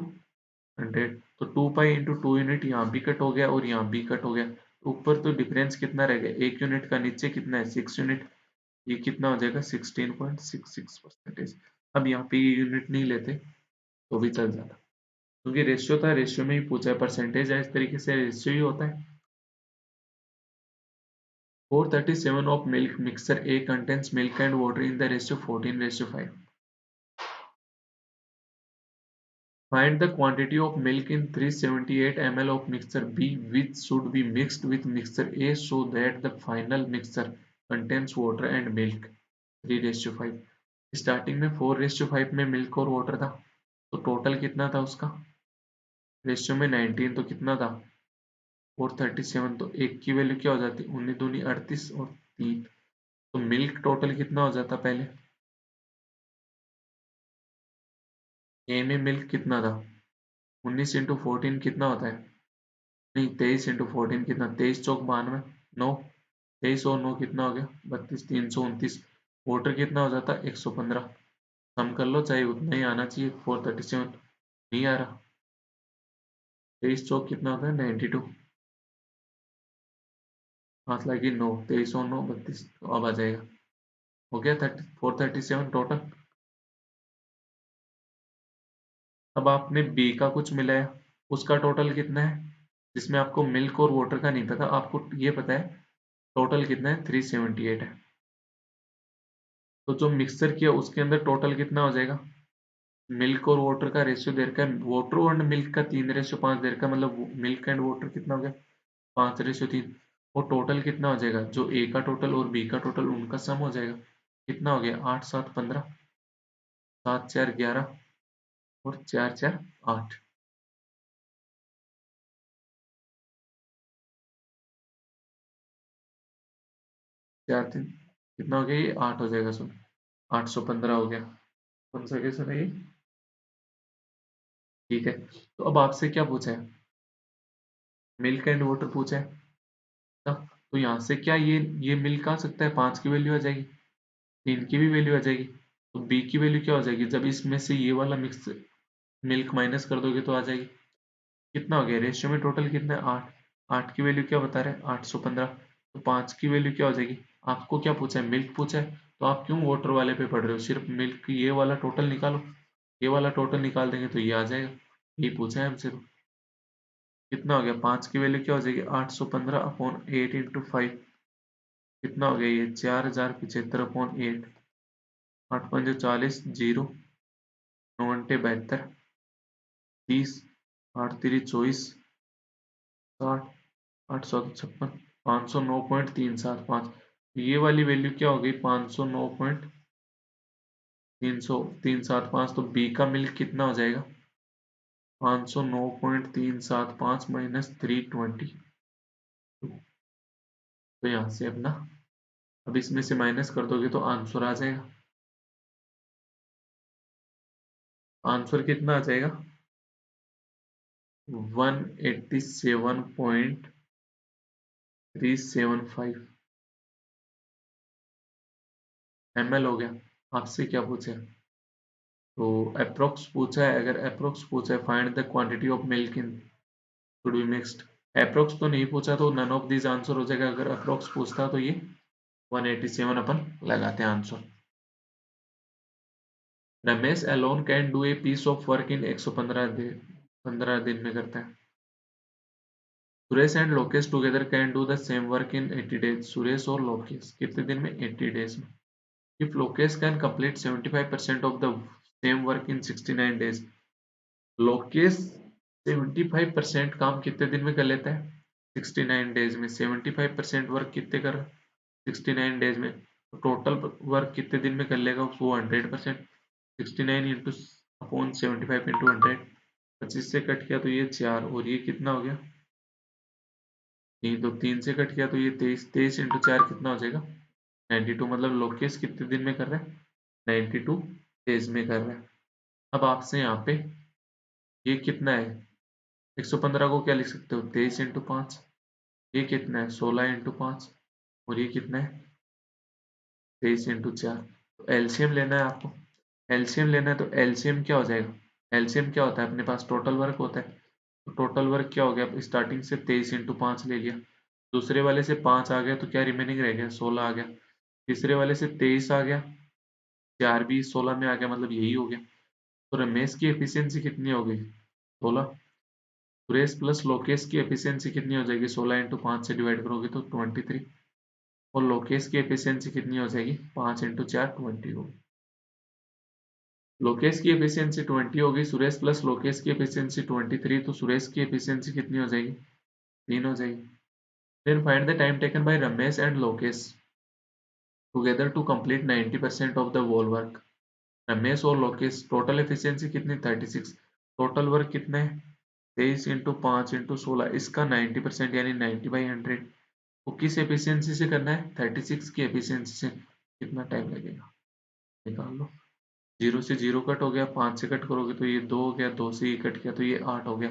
100। तो 2 पाई इंटू 2 यूनिट यहाँ भी कट हो गया और यहाँ भी कट हो गया। ऊपर तो डिफरेंस कितना रह गया 1 यूनिट का, नीचे कितना है 6 यूनिट। ये कितना हो जाएगा 16.66%। अब यहाँ पे ये यूनिट नहीं लेते तो भी चल जाता, क्योंकि रेशियो था, रेशियो में ही पूछा है, परसेंटेज है इस तरीके से रेशियो ही होता है। 437 of milk mixture A contains milk and water in the ratio 14:5. Find the quantity of milk in 378 ml of mixture B which should be mixed with mixture A so that the final mixture contains water and milk 3:5। Starting में 4:5 में milk और water था, तो total कितना था उसका, ratio में 19 तो कितना था 437। तो एक की वैल्यू क्या हो जाती, 19 दूनी 38 और 3, तो मिल्क टोटल कितना हो जाता, पहले ए में मिल्क कितना था 19 इंटू 14 कितना होता है, नहीं 23 इंटू 14 कितना, 23 चौक 92, 9, 23 और 9 कितना हो गया 32, 329। वोटर कितना हो जाता 115। सम कर लो, चाहे उतना ही आना चाहिए 437, नहीं आ रहा। 23 चौक कितना होता है 92, हाथ लगी 9, 23 और 9 32, तो अब आ जाएगा, हो गया 437 टोटल। अब आपने बी का कुछ मिलाया, उसका टोटल कितना है, जिसमें आपको मिल्क और वाटर का नहीं पता, आपको ये पता है टोटल कितना है 378 है। तो जो मिक्सर किया उसके अंदर टोटल कितना हो जाएगा, मिल्क और वाटर का रेशियो दे रखा है, वाटर और मिल्क का 3:5 दे रखा है, मतलब मिल्क एंड वाटर कितना हो गया 5:3। और टोटल कितना हो जाएगा, जो ए का टोटल और बी का टोटल उनका सम हो जाएगा, कितना हो गया 8 7 15, 7 4 11 और 4 4 8। 4 3 कितना हो गया, ये 8 हो जाएगा, सुन 815 हो गया। कौन सा क्वेश्चन है ये, ठीक है। तो अब आपसे क्या पूछा है, मिल्क एंड वाटर पूछा है ना? तो यहाँ से क्या ये मिल्क आ सकता है, 5 की वैल्यू आ जाएगी, 3 की भी वैल्यू आ जाएगी, तो बी की वैल्यू क्या हो जाएगी, जब इसमें से ये वाला मिक्स मिल्क माइनस कर दोगे तो आ जाएगी। कितना हो गया, रेशियो में टोटल कितना है 8, 8 की वैल्यू क्या बता रहे हैं 815। तो 5 की वैल्यू क्या हो जाएगी, आपको क्या पूछा है मिल्क पूछा है, तो आप क्यों वाटर वाले पे पढ़ रहे हो, सिर्फ मिल्क ये वाला टोटल निकालो, ये वाला टोटल निकाल देंगे तो ये आ जाएगा, ये पूछा है हमसे। तो कितना हो गया, 5 की वैल्यू क्या हो जाएगी 815/8 × 5, कितना हो गया ये 4075/8, 8×5 = 40, 0, 9 × 72, 30, 8×3 = 24, 60, 856, 509.375। ये वाली वैल्यू क्या हो गई 509.375। तो बी का मिल्क कितना हो जाएगा 509.375 माइनस 320। तो यहाँ से अपना, अब इसमें से माइनस कर दोगे तो आंसर आ जाएगा, आंसर कितना आ जाएगा 187.375 ml हो गया। आपसे क्या पूछा है, तो अप्रोक्स पूछा है, अगर अप्रोक्स पूछा है find the quantity of milk in should be mixed. Approx तो नहीं पूछा तो नन ऑफ दिस आंसर हो जाएगा, अगर अप्रोक्स पूछता तो ये 187 अपन लगाते हैं answer. Ramesh alone can do a piece of work in 115 दिन में करता है। Suresh and Lokesh together can do the same work in 80 days. Suresh और लोकेश कितने दिन में 80 डेज में। If Lokesh can complete 75% of the same work in 69 days. Lokesh 75% काम कितने दिन में कर लेता है 69 डेज में। 75% वर्क कितने कर 69 डेज में, तो टोटल वर्क कितने दिन में कर लेगा वो 100%। 69 इंटू अपॉन 75 इंटू 100, 25 से कट किया तो ये 4, और ये कितना हो गया 3, तो 3 से कट किया तो ये 23, 23 इंटू 4 कितना हो जाएगा 92। मतलब लोकेश कितने दिन में कर रहा है 92 डेज में कर रहा है। अब आपसे यहाँ पे ये कितना है 115 को क्या लिख सकते हो 23 इंटू 5, ये कितना है 16 × 5 और ये कितना है 23 × 4। तो एलसीएम लेना है आपको, एलसीएम लेना है तो एलसीएम क्या हो जाएगा, एलसीएम क्या होता है अपने पास टोटल वर्क होता है, तो टोटल वर्क क्या हो गया स्टार्टिंग से 23 × 5 ले लिया, दूसरे वाले से 5 आ गया तो क्या रिमेनिंग रह गया 16 आ गया, तीसरे वाले से 23 आ गया, 4 भी 16 में आ गया, मतलब यही हो गया। तो रमेश की एफिशिएंसी कितनी हो गई 16, सुरेश प्लस लोकेश की एफिशिएंसी कितनी हो जाएगी 16 × 5 से डिवाइड करोगे तो 23, और लोकेश की एफिशिएंसी कितनी हो जाएगी 5 × 4 20 होगी। लोकेश की एफिशिएंसी 20 होगी, सुरेश प्लस लोकेश की एफिशिएंसी 23, तो सुरेश की एफिशिएंसी कितनी हो जाएगी 3 हो जाएगी। Then find the time taken by Ramesh and Lokesh together to complete 90% of the wall work. Ramesh और लोकेश टोटल एफिशिएंसी कितनी 36, टोटल वर्क कितना है 23 × 5 × 16, इसका 90% यानी 90/100, वो किस एफिशिएंसी से करना है 36 की एफिशिएंसी से, कितना टाइम लगेगा निकाल लो। 0 से 0 कट हो गया, 5 से कट करोगे तो ये 2 हो गया, 2 से ये कट किया तो ये 8 हो गया,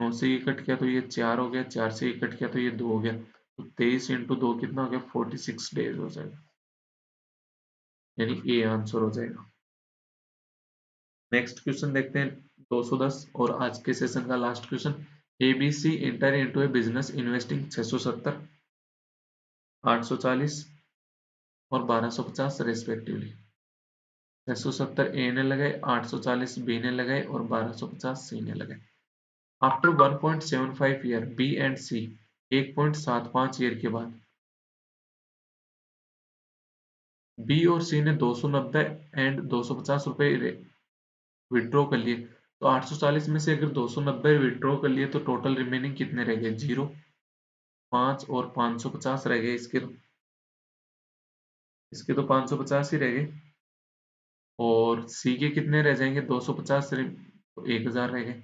9 से ये कट किया तो ये 4 हो गया, 4 से ये कट किया तो ये 2 हो गया, तो 23 × 2 कितना हो गया 46 डेज हो जाएगा, यानी ए आंसर हो जाएगा। नेक्स्ट क्वेश्चन देखते हैं 210 और आज के सेशन का last question. ABC enter into a business investing 670, 840 और 1250 रेस्पेक्टिवली। 670 ए ने लगाए, 840 बी ने लगाए और 1250 सी ने लगाए। After 1.75 year B and C 1.75 year के बाद बी और सी ने 290 एंड 250 रुपए विड्रॉ कर लिए, तो 840 में से अगर 290 विड्रॉ कर लिए तो टोटल रिमेनिंग कितने रह गए 0, 5 और 550 रह गए, इसके तो 550 ही रह गए, और सी के कितने रह जाएंगे 250 से तो 1000 रह गए।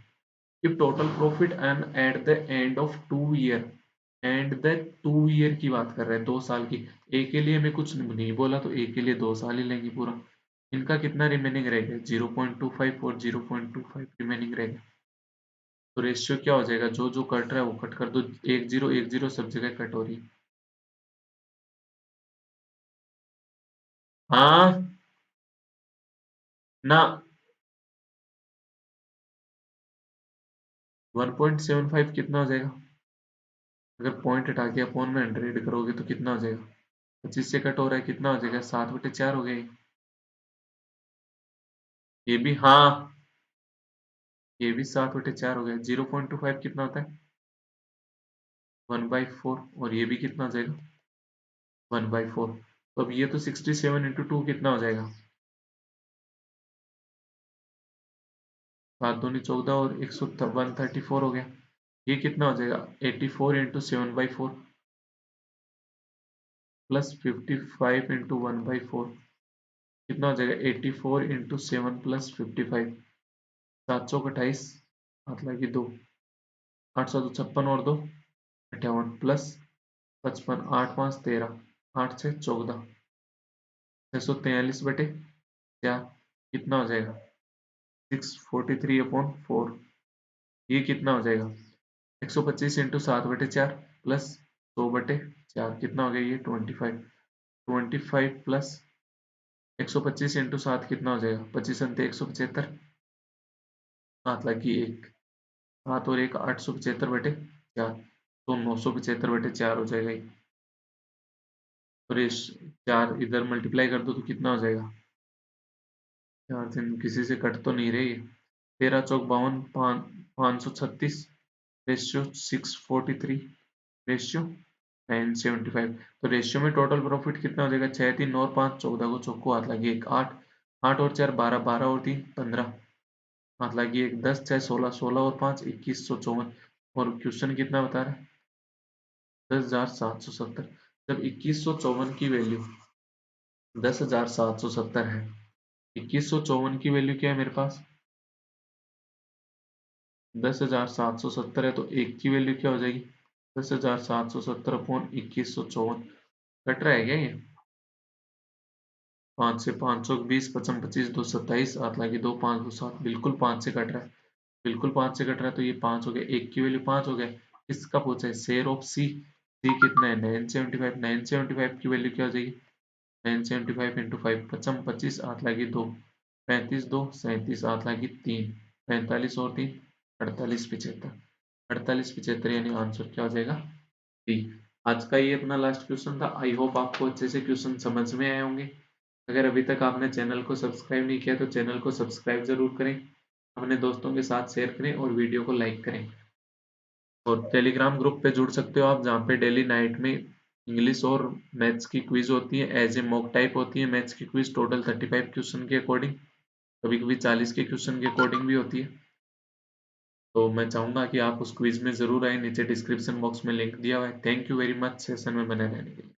If total profit and at the end of 2 year, and the 2 year की बात कर रहे हैं 2 साल की, ए के लिए मैं कुछ नहीं बोला तो ए के लिए 2 साल ही लेंगे पूरा, इनका कितना रिमेनिंग रहेगा 0.25 और 0.25 रिमेनिंग रहेगा। तो रेशियो क्या हो जाएगा, जो जो कट रहा है वो कट कर दो, 1 0 1 0 सब जगह कट हो रही है। हाँ ना, 1.75 कितना हो जाएगा, अगर पॉइंट हटा के अपॉन में 100 करोगे तो कितना हो जाएगा, 25 से कट हो रहा है कितना हो जाएगा 7/4 हो गए। ये भी हाँ, ये भी 7/4 हो गया। 0.25 कितना होता है 1/4, और ये भी कितना हो जाएगा 1/4। तो अब ये तो 67 × 2 कितना हो जाएगा 7 दूनी 14 और 134 हो गया। ये कितना हो जाएगा 84 × 7/4 प्लस 55 × 1/4 कितना हो जाएगा 84 × 7 प्लस 55, 728, 7 लगी 2, 856 और 2 58 प्लस 55, 8 5 13, 8 6 14, 643/4 कितना हो जाएगा 643/4, ये कितना हो जाएगा 125 × 7/4 प्लस 100/4 कितना हो गया ये 25, 25 प्लस 125 × 7 कितना हो जाएगा 25 175, 7 लगी 1, 7 और 1 875/4, तो 975/4 हो जाएगा ये। और इस 4 इधर मल्टीप्लाई कर दो तो कितना हो जाएगा, 4 दिन किसी से कट तो नहीं रही, 13 चौक 52, 536 रेशियो 643 रेशियो 975। तो रेशियो में टोटल प्रॉफिट कितना हो जाएगा 6 3 और 5 14 को चौको हाथ लगी 1 8, 8 और 4 12, 12 और 3 15 हाथ लगी 1 10 6 16, 16 और 5 2154, और क्वेश्चन कितना बता रहा है 10,770। जब 2154 की वैल्यू 10,770 है, 2154 की वैल्यू क्या है मेरे पास 10,770 है, तो एक की वैल्यू क्या हो जाएगी 10,770/2154, कट रहा है क्या ये 5 से 5 सौ 20 55 25 2 27, 7 लगी 2 5 2 7, बिल्कुल 5 से कट रहा है, बिल्कुल 5 से कट रहा है, तो ये 5 हो गया, एक की वैल्यू 5 हो गया। किसका पूछा है शेयर ऑफ सी, सी कितना है 975, 975 की वैल्यू क्या हो जाएगी 975 इंटू 5, पचम 25, 8 लागी 2, 35 2 37, 8 लागी 3, 45 और 3 48 75, 48 75 यानी आंसर क्या हो जाएगा डी। आज का ये अपना लास्ट क्वेश्चन था। आई होप आपको अच्छे से क्वेश्चन समझ में आए होंगे। अगर अभी तक आपने चैनल को सब्सक्राइब नहीं किया तो चैनल को सब्सक्राइब जरूर करें, अपने दोस्तों के साथ शेयर करें और वीडियो को लाइक करें। और टेलीग्राम ग्रुप पे जुड़ सकते हो आप, जहाँ पे डेली नाइट में इंग्लिश और मैथ्स की क्विज होती है, एज ए मॉक टाइप होती है मैथ्स की क्विज, टोटल 35 क्वेश्चन के अकॉर्डिंग, कभी कभी 40 के क्वेश्चन के अकॉर्डिंग भी होती है। तो मैं चाहूंगा कि आप उस क्विज में जरूर आए, नीचे डिस्क्रिप्शन बॉक्स में लिंक दिया हुआ है। Thank you very much session में बने रहने के लिए।